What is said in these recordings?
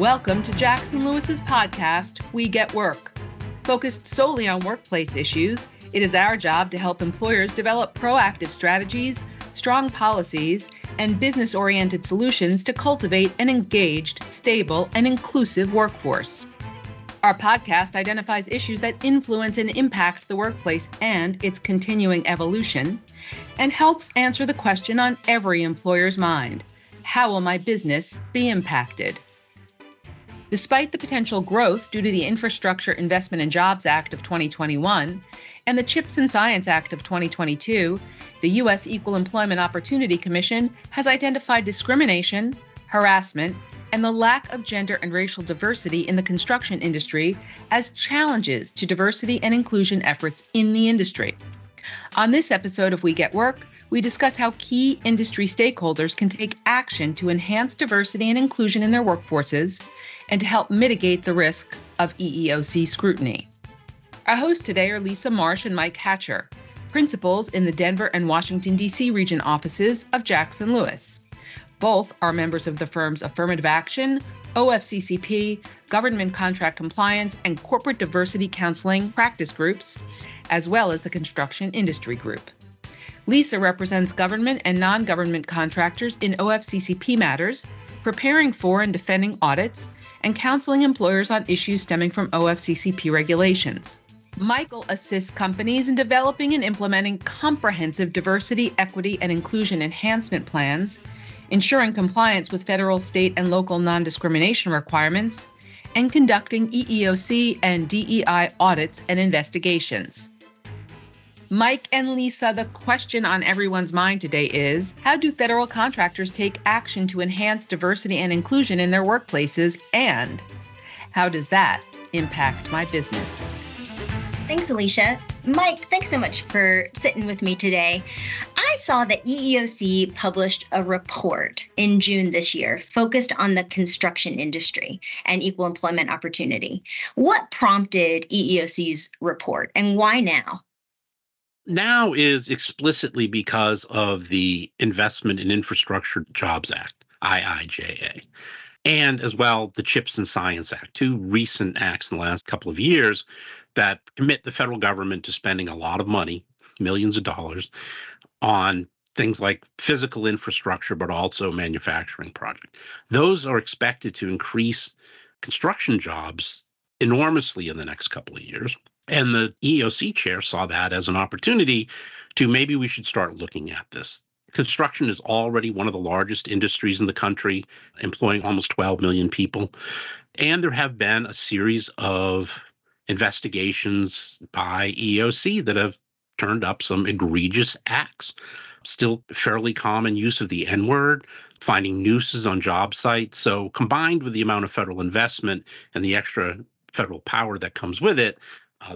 Welcome to Jackson Lewis's podcast, We Get Work. Focused solely on workplace issues, it is our job to help employers develop proactive strategies, strong policies, and business-oriented solutions to cultivate an engaged, stable, and inclusive workforce. Our podcast identifies issues that influence and impact the workplace and its continuing evolution, and helps answer the question on every employer's mind: how will my business be impacted? Despite the potential growth due to the Infrastructure Investment and Jobs Act of 2021 and the CHIPS and Science Act of 2022, the U.S. Equal Employment Opportunity Commission has identified discrimination, harassment, and the lack of gender and racial diversity in the construction industry as challenges to diversity and inclusion efforts in the industry. On this episode of We Get Work, we discuss how key industry stakeholders can take action to enhance diversity and inclusion in their workforces and to help mitigate the risk of EEOC scrutiny. Our hosts today are Lisa Marsh and Mike Hatcher, principals in the Denver and Washington, D.C. region offices of Jackson Lewis. Both are members of the firm's Affirmative Action, OFCCP, Government Contract Compliance, and Corporate Diversity Counseling practice groups, as well as the Construction Industry Group. Lisa represents government and non-government contractors in OFCCP matters, preparing for and defending audits, and counseling employers on issues stemming from OFCCP regulations. Michael assists companies in developing and implementing comprehensive diversity, equity, and inclusion enhancement plans, ensuring compliance with federal, state, and local non-discrimination requirements, and conducting EEOC and DEI audits and investigations. Mike and Lisa, the question on everyone's mind today is, how do federal contractors take action to enhance diversity and inclusion in their workplaces, and how does that impact my business? Thanks, Alicia. Mike, thanks so much for sitting with me today. I saw that EEOC published a report in June this year focused on the construction industry and equal employment opportunity. What prompted EEOC's report, and why now? Now is explicitly because of the Investment in Infrastructure Jobs Act, IIJA, and as well the CHIPS and Science Act, two recent acts in the last couple of years that commit the federal government to spending a lot of money, millions of dollars, on things like physical infrastructure, but also manufacturing projects. Those are expected to increase construction jobs enormously in the next couple of years. And the EEOC chair saw that as an opportunity to maybe we should start looking at this. Construction is already one of the largest industries in the country, employing almost 12 million people. And there have been a series of investigations by EEOC that have turned up some egregious acts. Still fairly common use of the N-word, finding nooses on job sites. So combined with the amount of federal investment and the extra federal power that comes with it,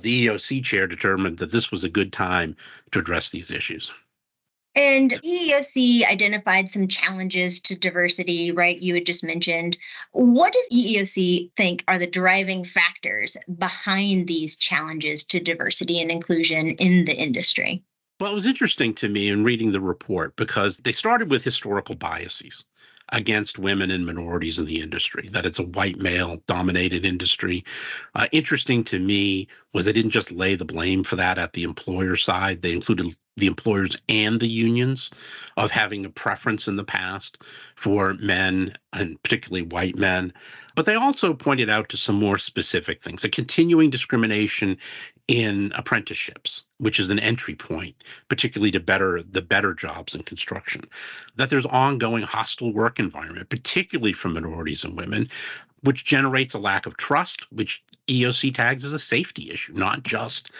the EEOC chair determined that this was a good time to address these issues. And EEOC identified some challenges to diversity, right? You had just mentioned. What does EEOC think are the driving factors behind these challenges to diversity and inclusion in the industry? Well, it was interesting to me in reading the report because they started with historical biases against women and minorities in the industry, that it's a white male-dominated industry. Interesting to me was they didn't just lay the blame for that at the employer side. They included the employers and the unions of having a preference in the past for men, and particularly white men. But they also pointed out to some more specific things, a continuing discrimination in apprenticeships, which is an entry point, particularly to the better jobs in construction, that there's ongoing hostile work environment, particularly for minorities and women, which generates a lack of trust, which EEOC tags as a safety issue, not just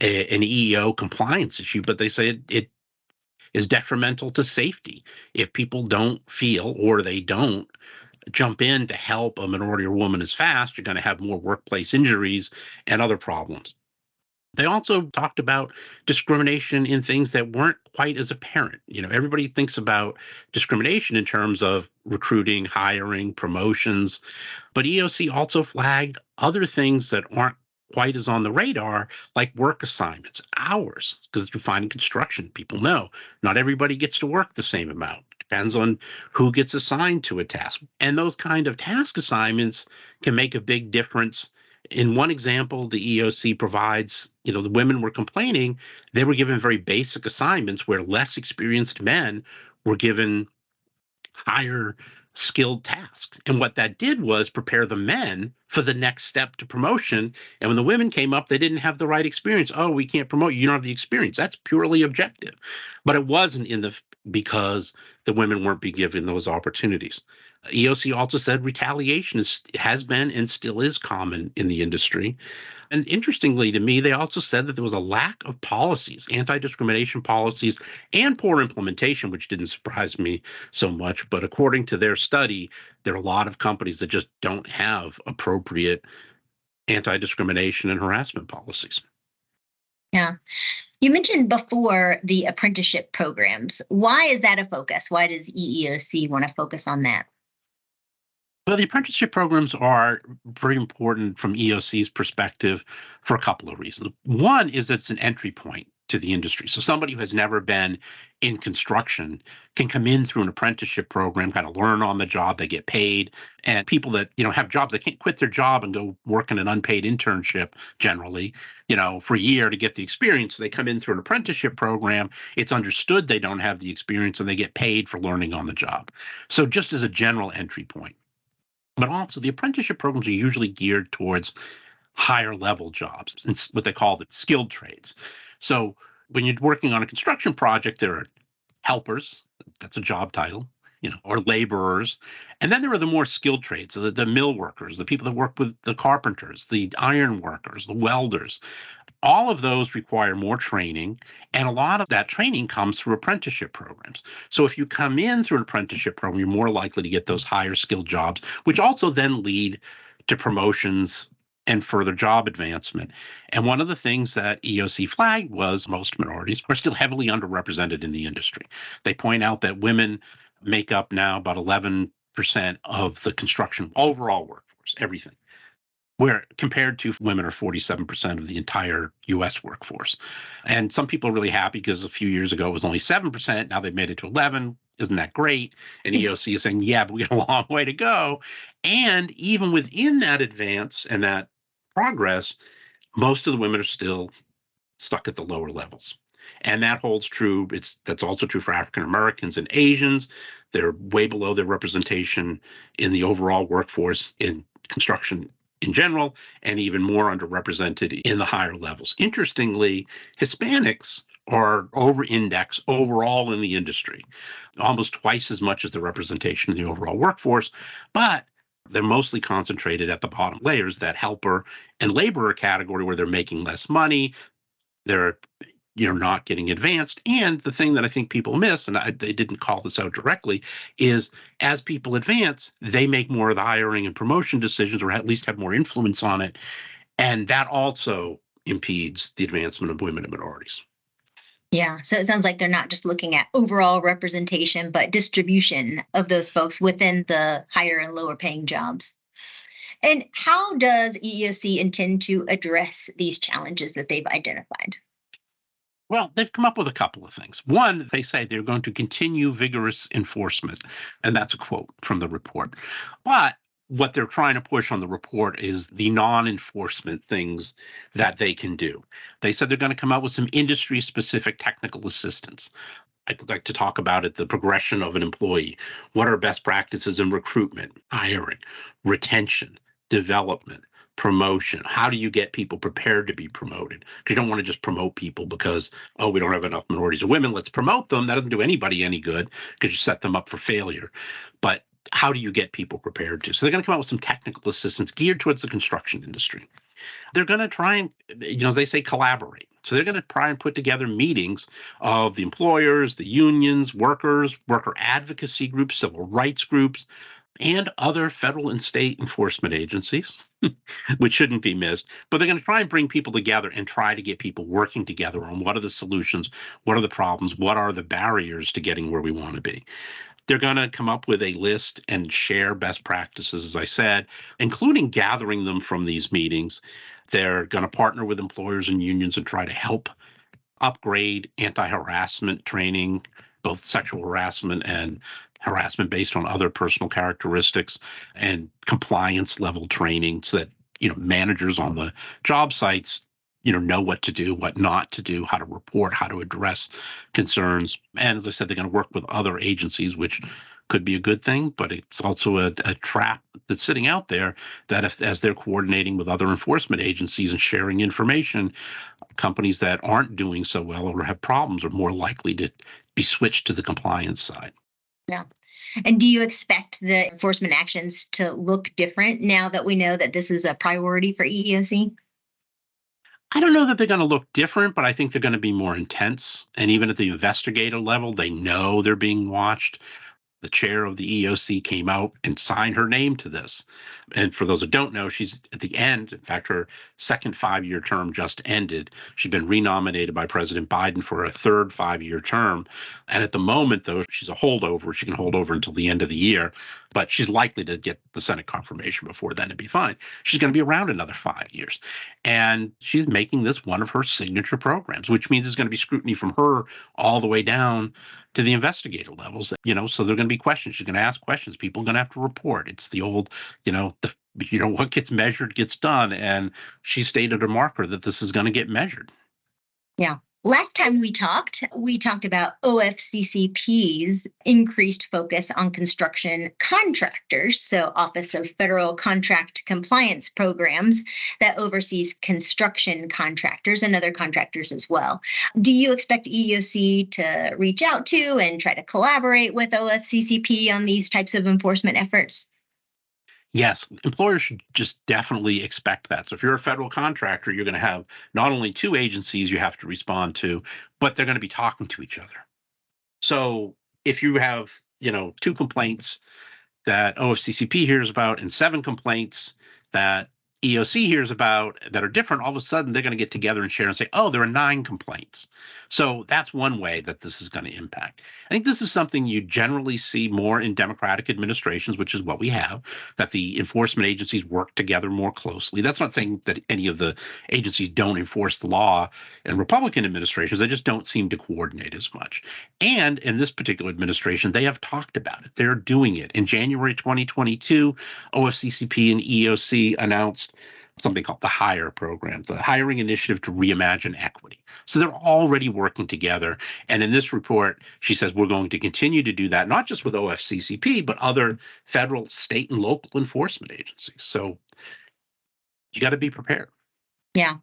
an EEO compliance issue, but they say it is detrimental to safety. If people don't feel or they don't jump in to help a minority or woman as fast, you're going to have more workplace injuries and other problems. They also talked about discrimination in things that weren't quite as apparent. You know, everybody thinks about discrimination in terms of recruiting, hiring, promotions, but EEOC also flagged other things that aren't quite as on the radar, like work assignments, hours, because you find in construction, people know not everybody gets to work the same amount. Depends on who gets assigned to a task. And those kind of task assignments can make a big difference. In one example, the EEOC provides, the women were complaining, they were given very basic assignments where less experienced men were given higher skilled tasks. And what that did was prepare the men for the next step to promotion. And when the women came up, they didn't have the right experience. Oh, we can't promote you. You don't have the experience. That's purely objective. But it wasn't because the women weren't being given those opportunities. EOC also said retaliation has been and still is common in the industry. And interestingly to me, they also said that there was a lack of policies, anti-discrimination policies, and poor implementation, which didn't surprise me so much. But according to their study, there are a lot of companies that just don't have appropriate anti-discrimination and harassment policies. Yeah. You mentioned before the apprenticeship programs. Why is that a focus? Why does EEOC want to focus on that? Well, the apprenticeship programs are very important from EOC's perspective for a couple of reasons. One is that it's an entry point to the industry. So somebody who has never been in construction can come in through an apprenticeship program, kind of learn on the job, they get paid. And people that, have jobs, they can't quit their job and go work in an unpaid internship generally, for a year to get the experience. So they come in through an apprenticeship program. It's understood they don't have the experience and they get paid for learning on the job. So just as a general entry point. But also, the apprenticeship programs are usually geared towards higher level jobs. It's what they call the skilled trades. So when you're working on a construction project, there are helpers, that's a job title, or laborers. And then there are the more skilled trades, the mill workers, the people that work with the carpenters, the iron workers, the welders. All of those require more training, and a lot of that training comes through apprenticeship programs. So if you come in through an apprenticeship program, you're more likely to get those higher skilled jobs, which also then lead to promotions and further job advancement. And one of the things that EOC flagged was most minorities are still heavily underrepresented in the industry. They point out that women make up now about 11% of the construction overall workforce, everything, where compared to women are 47% of the entire U.S. workforce. And some people are really happy because a few years ago it was only 7%. Now they've made it to 11. Isn't that great? And EOC is saying, yeah, but we got a long way to go. And even within that advance and that progress, most of the women are still stuck at the lower levels. And that holds true. That's also true for African Americans and Asians. They're way below their representation in the overall workforce in construction in general, and even more underrepresented in the higher levels. Interestingly, Hispanics are over-indexed overall in the industry, almost twice as much as the representation in the overall workforce, but they're mostly concentrated at the bottom layers, that helper and laborer category where they're making less money, they're not getting advanced. And the thing that I think people miss, and they didn't call this out directly, is as people advance, they make more of the hiring and promotion decisions, or at least have more influence on it. And that also impedes the advancement of women and minorities. Yeah. So it sounds like they're not just looking at overall representation, but distribution of those folks within the higher and lower paying jobs. And how does EEOC intend to address these challenges that they've identified? Well, they've come up with a couple of things. One, they say they're going to continue vigorous enforcement, and that's a quote from the report. But what they're trying to push on the report is the non-enforcement things that they can do. They said they're going to come out with some industry-specific technical assistance. I'd like to talk about it, the progression of an employee. What are best practices in recruitment, hiring, retention, development, promotion? How do you get people prepared to be promoted? Because you don't want to just promote people because, we don't have enough minorities or women, let's promote them. That doesn't do anybody any good because you set them up for failure. But how do you get people prepared to? So they're going to come out with some technical assistance geared towards the construction industry. They're going to try and, as they say, collaborate. So they're going to try and put together meetings of the employers, the unions, workers, worker advocacy groups, civil rights groups, and other federal and state enforcement agencies, which shouldn't be missed. But they're going to try and bring people together and try to get people working together on what are the solutions, what are the problems, what are the barriers to getting where we want to be. They're going to come up with a list and share best practices, as I said, including gathering them from these meetings They're going to partner with employers and unions and try to help upgrade anti-harassment training, both sexual harassment and harassment based on other personal characteristics, and compliance level training so that managers on the job sites know what to do, what not to do, how to report, how to address concerns. And as I said, they're going to work with other agencies, which could be a good thing, but it's also a trap that's sitting out there that as they're coordinating with other enforcement agencies and sharing information, companies that aren't doing so well or have problems are more likely to be switched to the compliance side. Yeah. And do you expect the enforcement actions to look different now that we know that this is a priority for EEOC? I don't know that they're going to look different, but I think they're going to be more intense. And even at the investigator level, they know they're being watched. The chair of the EEOC came out and signed her name to this. And for those who don't know, she's at the end. In fact, her second 5-year term just ended. She's been renominated by President Biden for a third 5-year term. And at the moment, though, she's a holdover. She can hold over until the end of the year, but she's likely to get the Senate confirmation before then and be fine. She's going to be around another 5 years. And she's making this one of her signature programs, which means there's going to be scrutiny from her all the way down to the investigator levels, so they're going to be questions. She's going to ask questions. People are going to have to report. It's the old, what gets measured gets done. And she stated a marker that this is going to get measured. Yeah. Last time we talked about OFCCP's increased focus on construction contractors, so Office of Federal Contract Compliance Programs that oversees construction contractors and other contractors as well. Do you expect EEOC to reach out to and try to collaborate with OFCCP on these types of enforcement efforts? Yes, employers should just definitely expect that. So if you're a federal contractor, you're going to have not only two agencies you have to respond to, but they're going to be talking to each other. So if you have, two complaints that OFCCP hears about and 7 complaints that EEOC hears about that are different, all of a sudden they're going to get together and share and say, oh, there are 9 complaints. So that's one way that this is going to impact. I think this is something you generally see more in Democratic administrations, which is what we have, that the enforcement agencies work together more closely. That's not saying that any of the agencies don't enforce the law in Republican administrations. They just don't seem to coordinate as much. And in this particular administration, they have talked about it. They're doing it. In January 2022, OFCCP and EEOC announced something called the HIRE program, the Hiring Initiative to Reimagine Equity. So they're already working together. And in this report, she says we're going to continue to do that, not just with OFCCP, but other federal, state, and local enforcement agencies. So you got to be prepared. Yeah.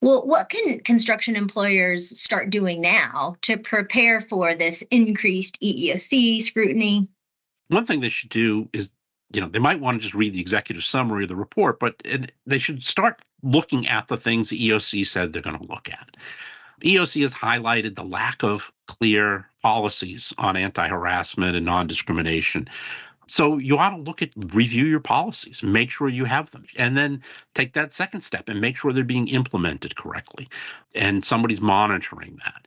Well, what can construction employers start doing now to prepare for this increased EEOC scrutiny? One thing they should do is they might want to just read the executive summary of the report, but they should start looking at the things the EEOC said they're going to look at. EEOC has highlighted the lack of clear policies on anti-harassment and non-discrimination. So you ought to review your policies, make sure you have them, and then take that second step and make sure they're being implemented correctly and somebody's monitoring that.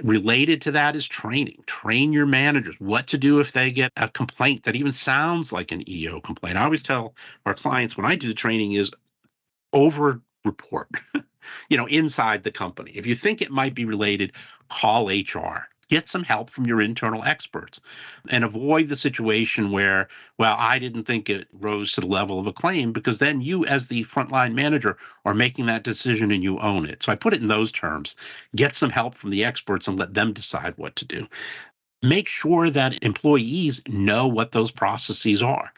Related to that is training. Train your managers what to do if they get a complaint that even sounds like an EO complaint. I always tell our clients when I do the training is over report, inside the company. If you think it might be related, call HR. Get some help from your internal experts and avoid the situation where, well, I didn't think it rose to the level of a claim, because then you as the frontline manager are making that decision and you own it. So I put it in those terms. Get some help from the experts and let them decide what to do. Make sure that employees know what those processes are.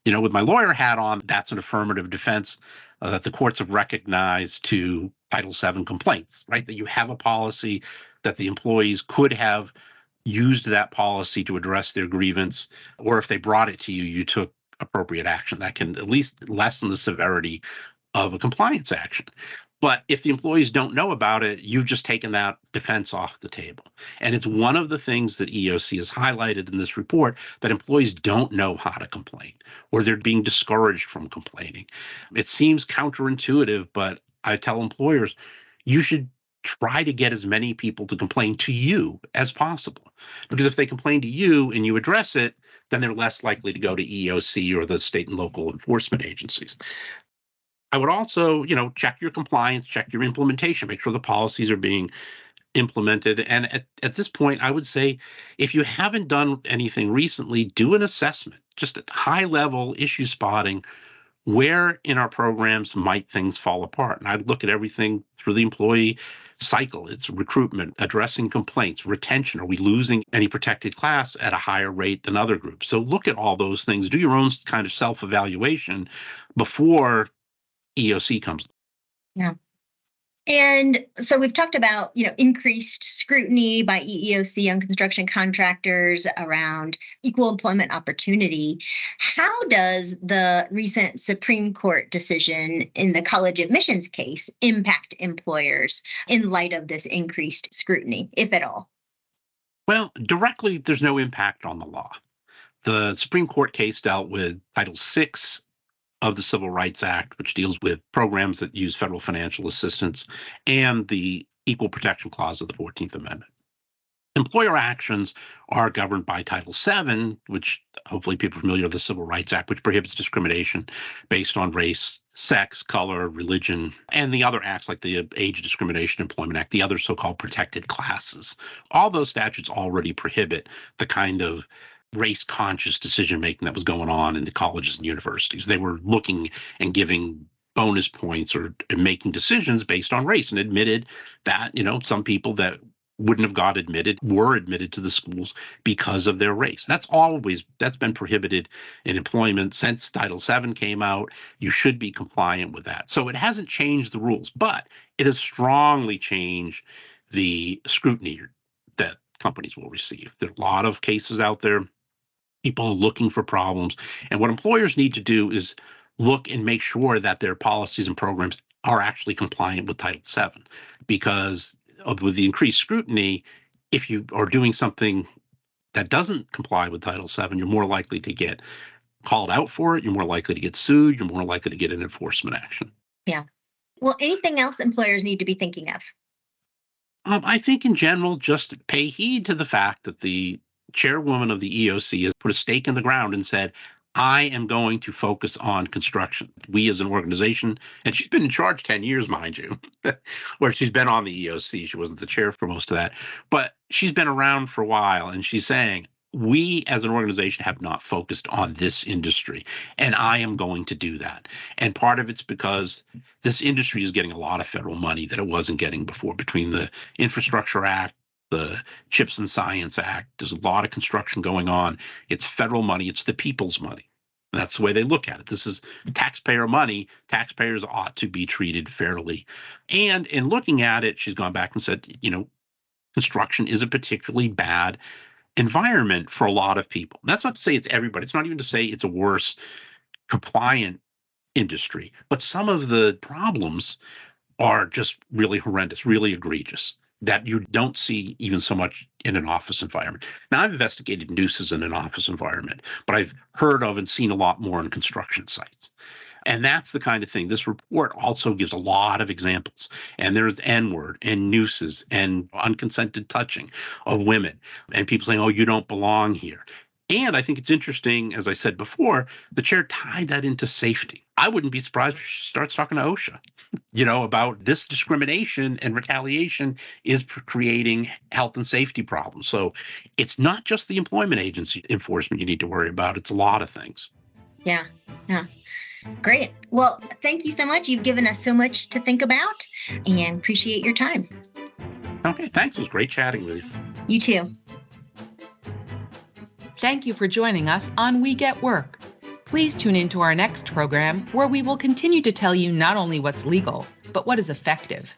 With my lawyer hat on, that's an affirmative defense that the courts have recognized to Title VII complaints, right? That you have a policy, that the employees could have used that policy to address their grievance, or if they brought it to you, you took appropriate action. That can at least lessen the severity of a compliance action. But if the employees don't know about it, you've just taken that defense off the table. And it's one of the things that EEOC has highlighted in this report, that employees don't know how to complain, or they're being discouraged from complaining. It seems counterintuitive, but I tell employers, you should try to get as many people to complain to you as possible. Because if they complain to you and you address it, then they're less likely to go to EEOC or the state and local enforcement agencies. I would also, check your compliance, check your implementation, make sure the policies are being implemented. And at this point, I would say if you haven't done anything recently, do an assessment, just at high level issue spotting. Where in our programs might things fall apart? And I'd look at everything through the employee cycle. It's recruitment, addressing complaints, retention. Are we losing any protected class at a higher rate than other groups? So look at all those things. Do your own kind of self-evaluation before EEOC comes. Yeah. And so we've talked about, increased scrutiny by EEOC on construction contractors around equal employment opportunity. How does the recent Supreme Court decision in the college admissions case impact employers in light of this increased scrutiny, if at all? Well, directly, there's no impact on the law. The Supreme Court case dealt with Title VI of the Civil Rights Act, which deals with programs that use federal financial assistance, and the Equal Protection Clause of the 14th Amendment. Employer actions are governed by Title VII, which hopefully people are familiar with, the Civil Rights Act, which prohibits discrimination based on race, sex, color, religion, and the other acts like the Age Discrimination Employment Act, the other so-called protected classes. All those statutes already prohibit the kind of race-conscious decision-making that was going on in the colleges and universities. They were looking and giving bonus points or making decisions based on race, and admitted that, some people that wouldn't have got admitted were admitted to the schools because of their race. That's been prohibited in employment since Title VII came out. You should be compliant with that. So it hasn't changed the rules, but it has strongly changed the scrutiny that companies will receive. There are a lot of cases out there. People are looking for problems. And what employers need to do is look and make sure that their policies and programs are actually compliant with Title VII. Because with the increased scrutiny, if you are doing something that doesn't comply with Title VII, you're more likely to get called out for it. You're more likely to get sued. You're more likely to get an enforcement action. Yeah. Well, anything else employers need to be thinking of? I think in general, just pay heed to the fact that the chairwoman of the EEOC has put a stake in the ground and said, I am going to focus on construction. We as an organization, and she's been in charge 10 years, mind you, where she's been on the EEOC. She wasn't the chair for most of that, but she's been around for a while, and she's saying, we as an organization have not focused on this industry, and I am going to do that. And part of it's because this industry is getting a lot of federal money that it wasn't getting before, between the Infrastructure Act, the CHIPS and Science Act. There's a lot of construction going on. It's federal money. It's the people's money. And that's the way they look at it. This is taxpayer money. Taxpayers ought to be treated fairly. And in looking at it, she's gone back and said, construction is a particularly bad environment for a lot of people. That's not to say it's everybody. It's not even to say it's a worse compliant industry. But some of the problems are just really horrendous, really egregious, that you don't see even so much in an office environment. Now, I've investigated nooses in an office environment, but I've heard of and seen a lot more on construction sites. And that's the kind of thing. This report also gives a lot of examples. And there's N-word and nooses and unconsented touching of women and people saying, oh, you don't belong here. And I think it's interesting, as I said before, the chair tied that into safety. I wouldn't be surprised if she starts talking to OSHA, about this discrimination and retaliation is creating health and safety problems. So it's not just the employment agency enforcement you need to worry about. It's a lot of things. Yeah. Great. Well, thank you so much. You've given us so much to think about, and appreciate your time. Okay, thanks. It was great chatting with you. You too. Thank you for joining us on We Get Work. Please tune into our next program, where we will continue to tell you not only what's legal, but what is effective.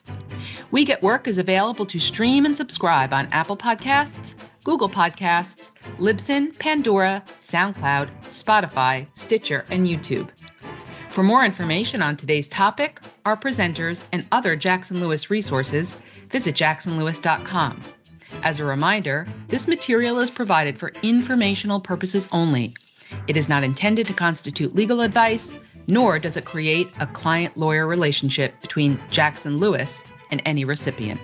We Get Work is available to stream and subscribe on Apple Podcasts, Google Podcasts, Libsyn, Pandora, SoundCloud, Spotify, Stitcher, and YouTube. For more information on today's topic, our presenters, and other Jackson Lewis resources, visit jacksonlewis.com. As a reminder, this material is provided for informational purposes only. It is not intended to constitute legal advice, nor does it create a client-lawyer relationship between Jackson Lewis and any recipient.